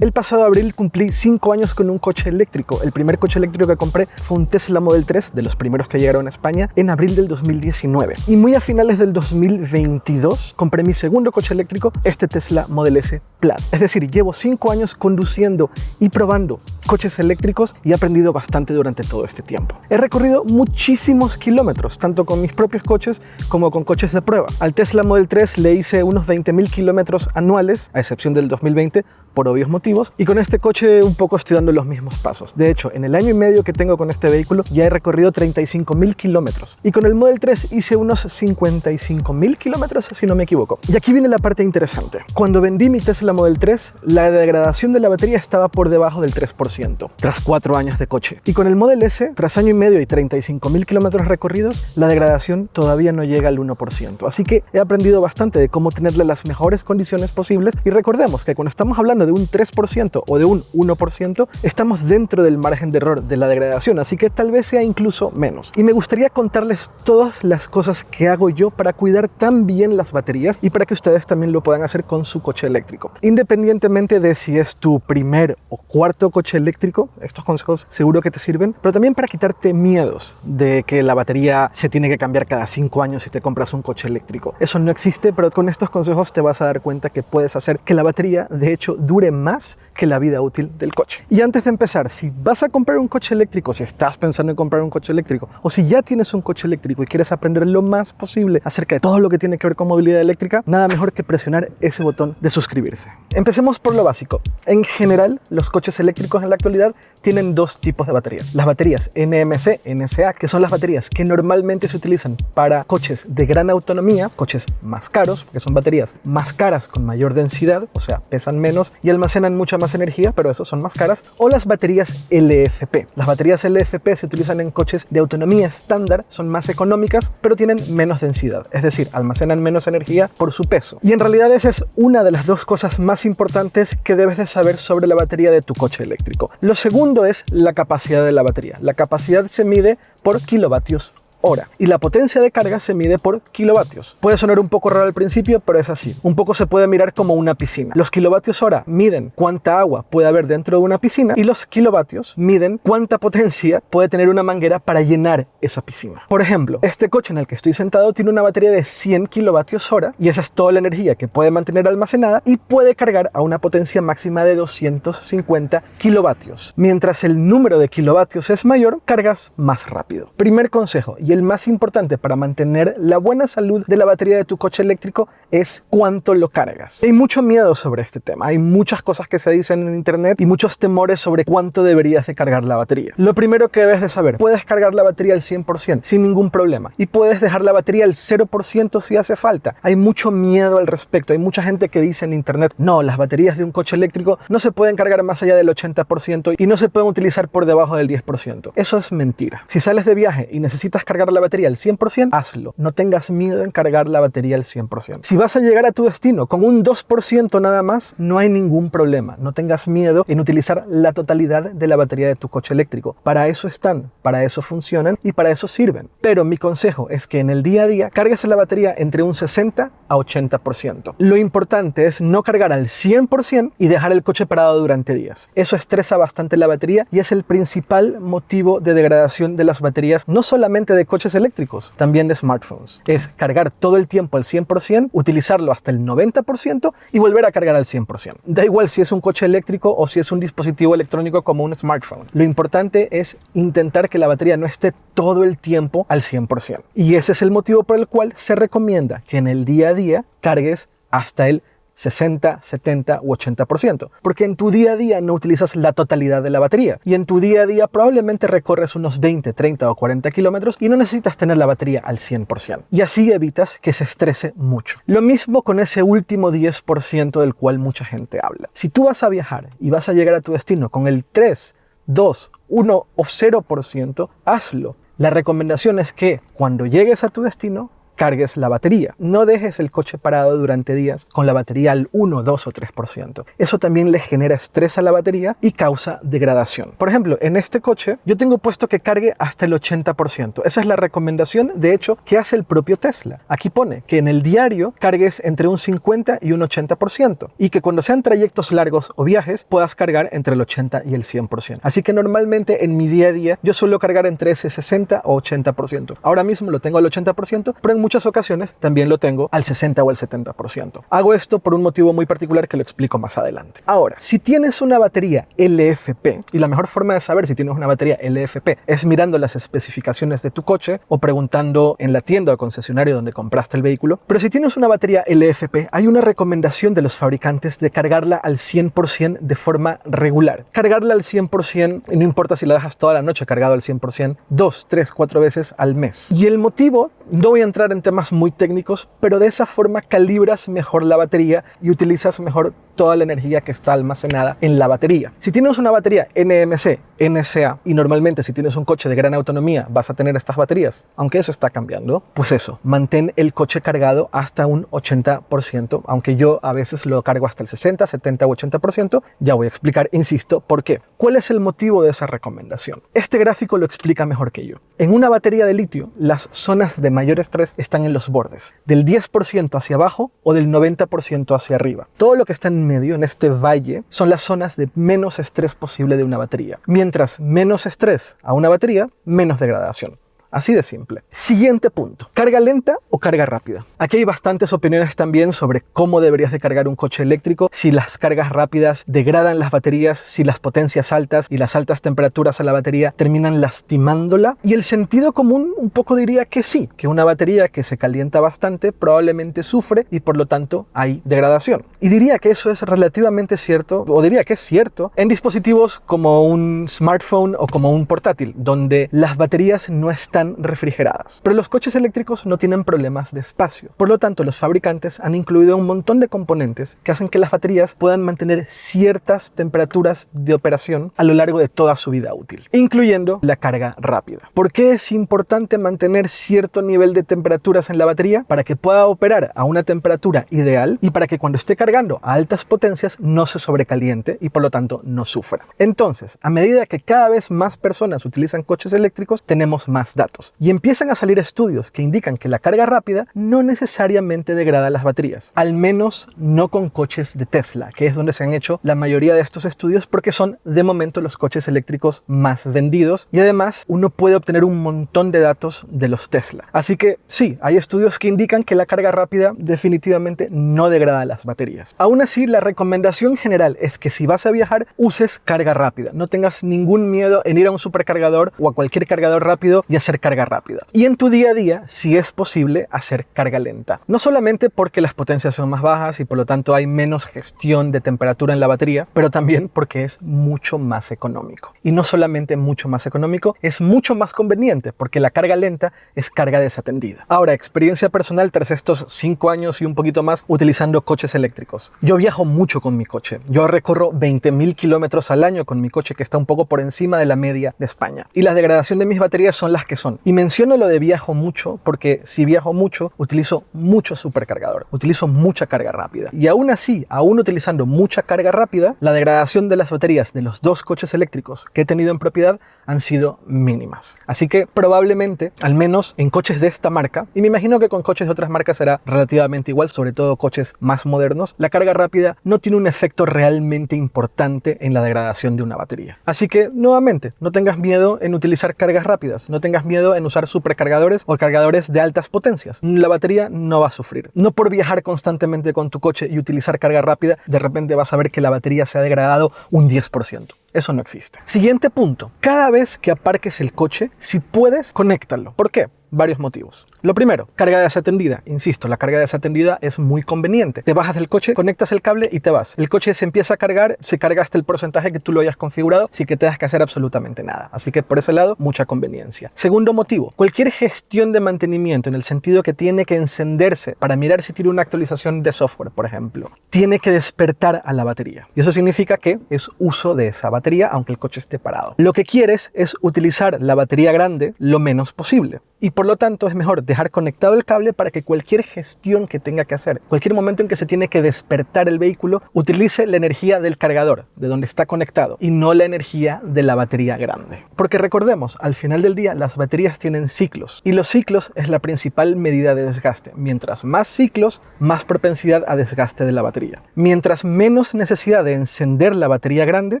El pasado abril cumplí 5 años con un coche eléctrico. El primer coche eléctrico que compré fue un Tesla Model 3, de los primeros que llegaron a España, en abril del 2019. Y muy a finales del 2022 compré mi segundo coche eléctrico, este Tesla Model S Plaid. Es decir, llevo 5 años conduciendo y probando coches eléctricos y he aprendido bastante durante todo este tiempo. He recorrido muchísimos kilómetros, tanto con mis propios coches como con coches de prueba. Al Tesla Model 3 le hice unos 20.000 kilómetros anuales, a excepción del 2020, por obvios motivos. Y con este coche un poco estoy dando los mismos pasos. De hecho, en el año y medio que tengo con este vehículo ya he recorrido 35.000 kilómetros. Y con el Model 3 hice unos 55.000 kilómetros, si no me equivoco. Y aquí viene la parte interesante. Cuando vendí mi Tesla Model 3, la degradación de la batería estaba por debajo del 3%, tras 4 años de coche. Y con el Model S, tras año y medio y 35.000 kilómetros recorridos, la degradación todavía no llega al 1%. Así que he aprendido bastante de cómo tenerle las mejores condiciones posibles. Y recordemos que cuando estamos hablando de un 3% o de un 1%, estamos dentro del margen de error de la degradación, así que tal vez sea incluso menos. Y me gustaría contarles todas las cosas que hago yo para cuidar tan bien las baterías y para que ustedes también lo puedan hacer con su coche eléctrico. Independientemente de si es tu primer o cuarto coche eléctrico, estos consejos seguro que te sirven, pero también para quitarte miedos de que la batería se tiene que cambiar cada 5 años si te compras un coche eléctrico. Eso no existe, pero con estos consejos te vas a dar cuenta que puedes hacer que la batería, de hecho, dure más que la vida útil del coche. Y antes de empezar, si vas a comprar un coche eléctrico, si estás pensando en comprar un coche eléctrico, o si ya tienes un coche eléctrico y quieres aprender lo más posible acerca de todo lo que tiene que ver con movilidad eléctrica, nada mejor que presionar ese botón de suscribirse. Empecemos por lo básico. En general, los coches eléctricos en la actualidad tienen dos tipos de baterías. Las baterías NMC, NSA, que son las baterías que normalmente se utilizan para coches de gran autonomía, coches más caros, que son baterías más caras con mayor densidad, o sea, pesan menos y almacenan mucha más energía, pero eso son más caras, o las baterías LFP. Las baterías LFP se utilizan en coches de autonomía estándar, son más económicas, pero tienen menos densidad, es decir, almacenan menos energía por su peso. Y en realidad esa es una de las dos cosas más importantes que debes de saber sobre la batería de tu coche eléctrico. Lo segundo es la capacidad de la batería. La capacidad se mide por kilovatios hora y la potencia de carga se mide por kilovatios. Puede sonar un poco raro al principio, pero es así. Un poco se puede mirar como una piscina. Los kilovatios hora miden cuánta agua puede haber dentro de una piscina y los kilovatios miden cuánta potencia puede tener una manguera para llenar esa piscina. Por ejemplo, este coche en el que estoy sentado tiene una batería de 100 kilovatios hora y esa es toda la energía que puede mantener almacenada y puede cargar a una potencia máxima de 250 kilovatios. Mientras el número de kilovatios es mayor, cargas más rápido. Primer consejo, y el más importante para mantener la buena salud de la batería de tu coche eléctrico, es cuánto lo cargas. Hay mucho miedo sobre este tema, hay muchas cosas que se dicen en internet y muchos temores sobre cuánto deberías de cargar la batería. Lo primero que debes de saber, puedes cargar la batería al 100% sin ningún problema y puedes dejar la batería al 0% si hace falta. Hay mucho miedo al respecto, hay mucha gente que dice en internet, no, las baterías de un coche eléctrico no se pueden cargar más allá del 80% y no se pueden utilizar por debajo del 10%. Eso es mentira. Si sales de viaje y necesitas cargar la batería al 100%, hazlo. No tengas miedo en cargar la batería al 100%. Si vas a llegar a tu destino con un 2% nada más, no hay ningún problema. No tengas miedo en utilizar la totalidad de la batería de tu coche eléctrico. Para eso están, para eso funcionan y para eso sirven. Pero mi consejo es que en el día a día cargues la batería entre un 60 a 80%. Lo importante es no cargar al 100% y dejar el coche parado durante días. Eso estresa bastante la batería y es el principal motivo de degradación de las baterías, no solamente de coches eléctricos, también de smartphones. Es cargar todo el tiempo al 100%, utilizarlo hasta el 90% y volver a cargar al 100%. Da igual si es un coche eléctrico o si es un dispositivo electrónico como un smartphone. Lo importante es intentar que la batería no esté todo el tiempo al 100%. Y ese es el motivo por el cual se recomienda que en el día a día cargues hasta el 60, 70 u 80%, porque en tu día a día no utilizas la totalidad de la batería y en tu día a día probablemente recorres unos 20, 30 o 40 kilómetros y no necesitas tener la batería al 100% y así evitas que se estrese mucho. Lo mismo con ese último 10% del cual mucha gente habla. Si tú vas a viajar y vas a llegar a tu destino con el 3, 2, 1 o 0%, hazlo. La recomendación es que cuando llegues a tu destino cargues la batería. No dejes el coche parado durante días con la batería al 1, 2 o 3%. Eso también le genera estrés a la batería y causa degradación. Por ejemplo, en este coche yo tengo puesto que cargue hasta el 80%. Esa es la recomendación, de hecho, que hace el propio Tesla. Aquí pone que en el diario cargues entre un 50 y un 80% y que cuando sean trayectos largos o viajes puedas cargar entre el 80 y el 100%. Así que normalmente en mi día a día yo suelo cargar entre ese 60 o 80%. Ahora mismo lo tengo al 80%, pero en muchas ocasiones también lo tengo al 60 o al 70%. Hago esto por un motivo muy particular que lo explico más adelante. Ahora, si tienes una batería LFP, y la mejor forma de saber si tienes una batería LFP es mirando las especificaciones de tu coche o preguntando en la tienda o concesionario donde compraste el vehículo, pero si tienes una batería LFP, hay una recomendación de los fabricantes de cargarla al 100% de forma regular. Cargarla al 100%, no importa si la dejas toda la noche cargado al 100%, 2, 3, 4 veces al mes. Y el motivo, no voy a entrar en temas muy técnicos, pero de esa forma calibras mejor la batería y utilizas mejor toda la energía que está almacenada en la batería. Si tienes una batería NMC, NSA, y normalmente si tienes un coche de gran autonomía vas a tener estas baterías, aunque eso está cambiando, pues eso, mantén el coche cargado hasta un 80%, aunque yo a veces lo cargo hasta el 60, 70 o 80%, ya voy a explicar, insisto, por qué. ¿Cuál es el motivo de esa recomendación? Este gráfico lo explica mejor que yo. En una batería de litio, las zonas de mayor estrés están en los bordes, del 10% hacia abajo o del 90% hacia arriba. Todo lo que está en medio, en este valle, son las zonas de menos estrés posible de una batería. Mientras menos estrés a una batería, menos degradación. Así de simple. Siguiente punto. ¿Carga lenta o carga rápida? Aquí hay bastantes opiniones también sobre cómo deberías de cargar un coche eléctrico, si las cargas rápidas degradan las baterías, si las potencias altas y las altas temperaturas a la batería terminan lastimándola. Y el sentido común un poco diría que sí, que una batería que se calienta bastante probablemente sufre y por lo tanto hay degradación. Y diría que eso es relativamente cierto, o diría que es cierto, en dispositivos como un smartphone o como un portátil, donde las baterías no están refrigeradas. Pero los coches eléctricos no tienen problemas de espacio. Por lo tanto, los fabricantes han incluido un montón de componentes que hacen que las baterías puedan mantener ciertas temperaturas de operación a lo largo de toda su vida útil, incluyendo la carga rápida. ¿Por qué es importante mantener cierto nivel de temperaturas en la batería? Para que pueda operar a una temperatura ideal y para que cuando esté cargando a altas potencias no se sobrecaliente y por lo tanto no sufra. Entonces, a medida que cada vez más personas utilizan coches eléctricos, tenemos más datos. Y empiezan a salir estudios que indican que la carga rápida no necesariamente degrada las baterías, al menos no con coches de Tesla, que es donde se han hecho la mayoría de estos estudios porque son de momento los coches eléctricos más vendidos y además uno puede obtener un montón de datos de los Tesla. Así que sí, hay estudios que indican que la carga rápida definitivamente no degrada las baterías. Aún así, la recomendación general es que si vas a viajar, uses carga rápida. No tengas ningún miedo en ir a un supercargador o a cualquier cargador rápido y hacer carga rápida. Y en tu día a día, si es posible, hacer carga lenta. No solamente porque las potencias son más bajas y por lo tanto hay menos gestión de temperatura en la batería, pero también porque es mucho más económico. Y no solamente mucho más económico, es mucho más conveniente porque la carga lenta es carga desatendida. Ahora, experiencia personal tras estos 5 años y un poquito más utilizando coches eléctricos. Yo viajo mucho con mi coche. Yo recorro 20.000 kilómetros al año con mi coche, que está un poco por encima de la media de España. Y la degradación de mis baterías son las que son. Y menciono lo de viajo mucho porque si viajo mucho, utilizo mucho supercargador, utilizo mucha carga rápida. Y aún así, aún utilizando mucha carga rápida, la degradación de las baterías de los 2 coches eléctricos que he tenido en propiedad han sido mínimas. Así que probablemente, al menos en coches de esta marca, y me imagino que con coches de otras marcas será relativamente igual, sobre todo coches más modernos, la carga rápida no tiene un efecto realmente importante en la degradación de una batería. Así que, nuevamente, no tengas miedo en utilizar cargas rápidas, no tengas miedo en usar supercargadores o cargadores de altas potencias. La batería no va a sufrir. No por viajar constantemente con tu coche y utilizar carga rápida, de repente vas a ver que la batería se ha degradado un 10%. Eso no existe. Siguiente punto. Cada vez que aparques el coche, si puedes, conéctalo. ¿Por qué? Varios motivos. Lo primero, carga desatendida. Insisto, la carga desatendida es muy conveniente. Te bajas del coche, conectas el cable y te vas. El coche se empieza a cargar, se carga hasta el porcentaje que tú lo hayas configurado sin que tengas que hacer absolutamente nada. Así que por ese lado, mucha conveniencia. Segundo motivo, cualquier gestión de mantenimiento en el sentido que tiene que encenderse para mirar si tiene una actualización de software, por ejemplo, tiene que despertar a la batería. Y eso significa que es uso de esa batería aunque el coche esté parado. Lo que quieres es utilizar la batería grande lo menos posible. Y por lo tanto es mejor dejar conectado el cable para que cualquier gestión que tenga que hacer, cualquier momento en que se tiene que despertar el vehículo, utilice la energía del cargador, de donde está conectado, y no la energía de la batería grande. Porque recordemos, al final del día las baterías tienen ciclos, y los ciclos es la principal medida de desgaste. Mientras más ciclos, más propensidad a desgaste de la batería. Mientras menos necesidad de encender la batería grande,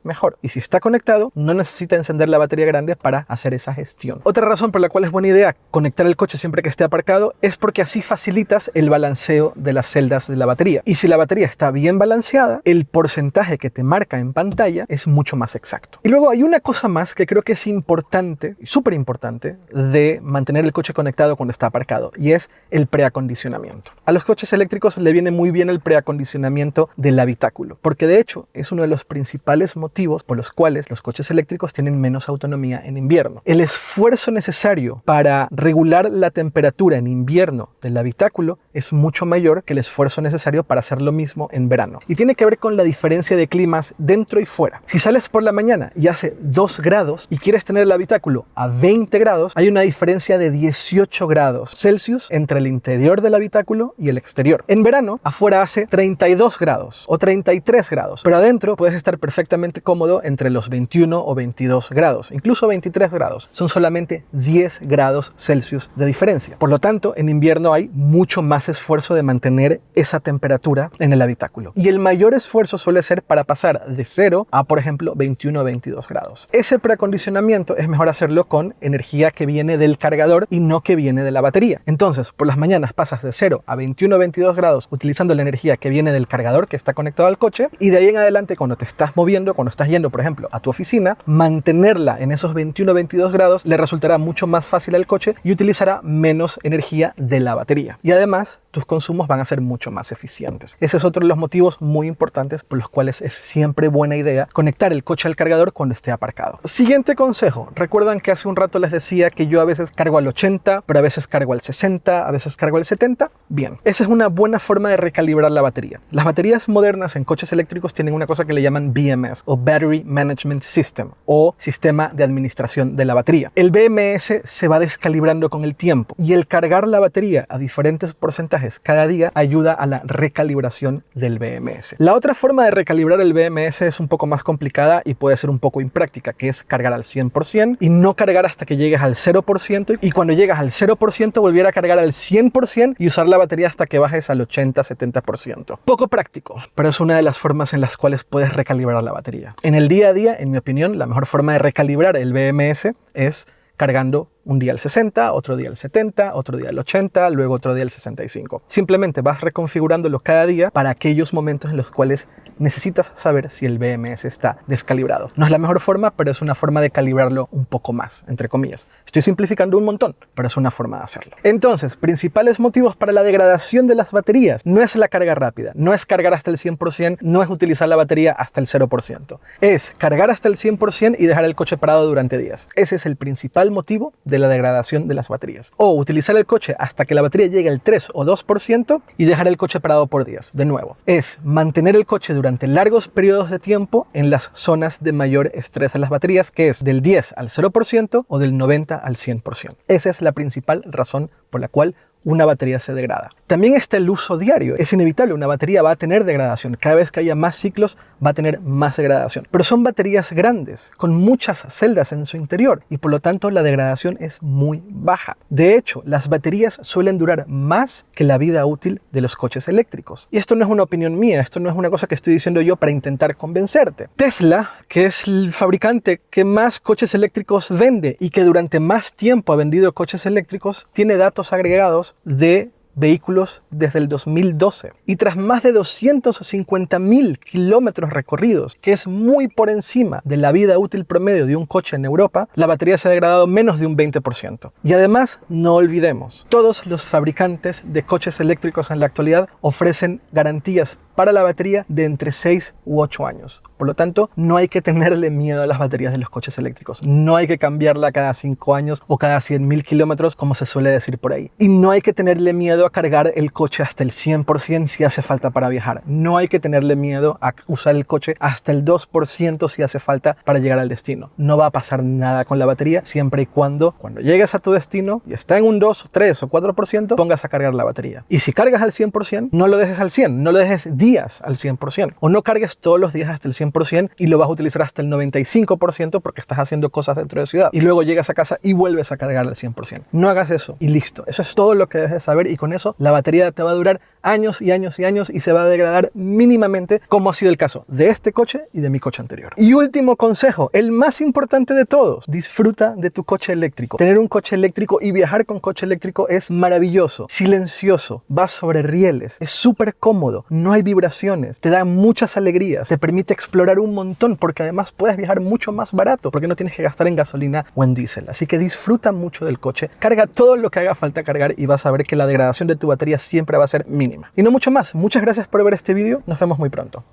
mejor. Y si está conectado, no necesita encender la batería grande para hacer esa gestión. Otra razón por la cual es buena idea conectar el coche siempre que esté aparcado es porque así facilitas el balanceo de las celdas de la batería. Y si la batería está bien balanceada, el porcentaje que te marca en pantalla es mucho más exacto. Y luego hay una cosa más que creo que es importante, súper importante, de mantener el coche conectado cuando está aparcado, y es el preacondicionamiento. A los coches eléctricos le viene muy bien el preacondicionamiento del habitáculo, porque de hecho es uno de los principales motivos por los cuales los coches eléctricos tienen menos autonomía en invierno. El esfuerzo necesario para regular la temperatura en invierno del habitáculo es mucho mayor que el esfuerzo necesario para hacer lo mismo en verano. Y tiene que ver con la diferencia de climas dentro y fuera. Si sales por la mañana y hace 2 grados y quieres tener el habitáculo a 20 grados, hay una diferencia de 18 grados Celsius entre el interior del habitáculo y el exterior. En verano, afuera hace 32 grados o 33 grados, pero adentro puedes estar perfectamente cómodo entre los 21 o 22 grados, incluso 23 grados. Son solamente 10 grados Celsius de diferencia. Por lo tanto, en invierno hay mucho más esfuerzo de mantener esa temperatura en el habitáculo. Y el mayor esfuerzo suele ser para pasar de 0 a, por ejemplo, 21 o 22 grados. Ese preacondicionamiento es mejor hacerlo con energía que viene del cargador y no que viene de la batería. Entonces, por las mañanas pasas de 0 a 21 o 22 grados utilizando la energía que viene del cargador que está conectado al coche, y de ahí en adelante, cuando te estás moviendo, cuando estás yendo, por ejemplo, a tu oficina, mantenerla en esos 21 o 22 grados le resultará mucho más fácil al coche y utilizará menos energía de la batería. Y además, tus consumos van a ser mucho más eficientes. Ese es otro de los motivos muy importantes por los cuales es siempre buena idea conectar el coche al cargador cuando esté aparcado. Siguiente consejo. Recuerdan que hace un rato les decía que yo a veces cargo al 80, pero a veces cargo al 60, a veces cargo al 70. Bien, esa es una buena forma de recalibrar la batería. Las baterías modernas en coches eléctricos tienen una cosa que le llaman BMS o Battery Management System o Sistema de Administración de la Batería. El BMS se va descalibrando con el tiempo y el cargar la batería a diferentes porcentajes cada día ayuda a la recalibración del BMS. La otra forma de recalibrar el BMS es un poco más complicada y puede ser un poco impráctica, que es cargar al 100% y no cargar hasta que llegues al 0%, y cuando llegas al 0% volver a cargar al 100% y usar la batería hasta que bajes al 80-70%. Poco práctico, pero es una de las formas en las cuales puedes recalibrar la batería. En el día a día, en mi opinión, la mejor forma de recalibrar el BMS es cargando un día al 60, otro día al 70, otro día al 80, luego otro día al 65. Simplemente vas reconfigurándolo cada día para aquellos momentos en los cuales necesitas saber si el BMS está descalibrado. No es la mejor forma, pero es una forma de calibrarlo un poco más, entre comillas. Estoy simplificando un montón, pero es una forma de hacerlo. Entonces, principales motivos para la degradación de las baterías. No es la carga rápida, no es cargar hasta el 100%, no es utilizar la batería hasta el 0%. Es cargar hasta el 100% y dejar el coche parado durante días. Ese es el principal motivo de la degradación de las baterías. O utilizar el coche hasta que la batería llegue al 3 o 2% y dejar el coche parado por días. De nuevo, es mantener el coche durante largos periodos de tiempo en las zonas de mayor estrés de las baterías, que es del 10 al 0% o del 90 al 100%. Esa es la principal razón por la cual una batería se degrada. También está el uso diario. Es inevitable, una batería va a tener degradación. Cada vez que haya más ciclos va a tener más degradación. Pero son baterías grandes, con muchas celdas en su interior, y por lo tanto la degradación es muy baja. De hecho, las baterías suelen durar más que la vida útil de los coches eléctricos. Y esto no es una opinión mía, esto no es una cosa que estoy diciendo yo para intentar convencerte. Tesla, que es el fabricante que más coches eléctricos vende y que durante más tiempo ha vendido coches eléctricos, tiene datos agregados de vehículos desde el 2012. Y tras más de 250.000 kilómetros recorridos, que es muy por encima de la vida útil promedio de un coche en Europa, la batería se ha degradado menos de un 20%. Y además, no olvidemos, todos los fabricantes de coches eléctricos en la actualidad ofrecen garantías para la batería de entre 6 u 8 años. Por lo tanto, no hay que tenerle miedo a las baterías de los coches eléctricos. No hay que cambiarla cada 5 años o cada 100.000 kilómetros, como se suele decir por ahí. Y no hay que tenerle miedo a cargar el coche hasta el 100% si hace falta para viajar. No hay que tenerle miedo a usar el coche hasta el 2% si hace falta para llegar al destino. No va a pasar nada con la batería siempre y cuando llegues a tu destino y está en un 2, 3 o 4%, pongas a cargar la batería. Y si cargas al 100%, no lo dejes al 100%, no lo dejes días al 100%. O no cargues todos los días hasta el 100% y lo vas a utilizar hasta el 95% porque estás haciendo cosas dentro de ciudad. Y luego llegas a casa y vuelves a cargar al 100%. No hagas eso y listo. Eso es todo lo que debes de saber y con eso la batería te va a durar años y años y años y se va a degradar mínimamente, como ha sido el caso de este coche y de mi coche anterior. Y último consejo, el más importante de todos: disfruta de tu coche eléctrico. Tener un coche eléctrico y viajar con coche eléctrico es maravilloso, silencioso, vas sobre rieles, es súper cómodo, no hay vibraciones, te da muchas alegrías, te permite explorar un montón porque además puedes viajar mucho más barato porque no tienes que gastar en gasolina o en diésel. Así que disfruta mucho del coche, carga todo lo que haga falta cargar y vas a ver que la degradación de tu batería siempre va a ser mínima. Y no mucho más. Muchas gracias por ver este vídeo. Nos vemos muy pronto.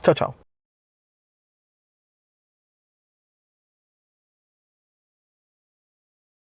Chao, chao.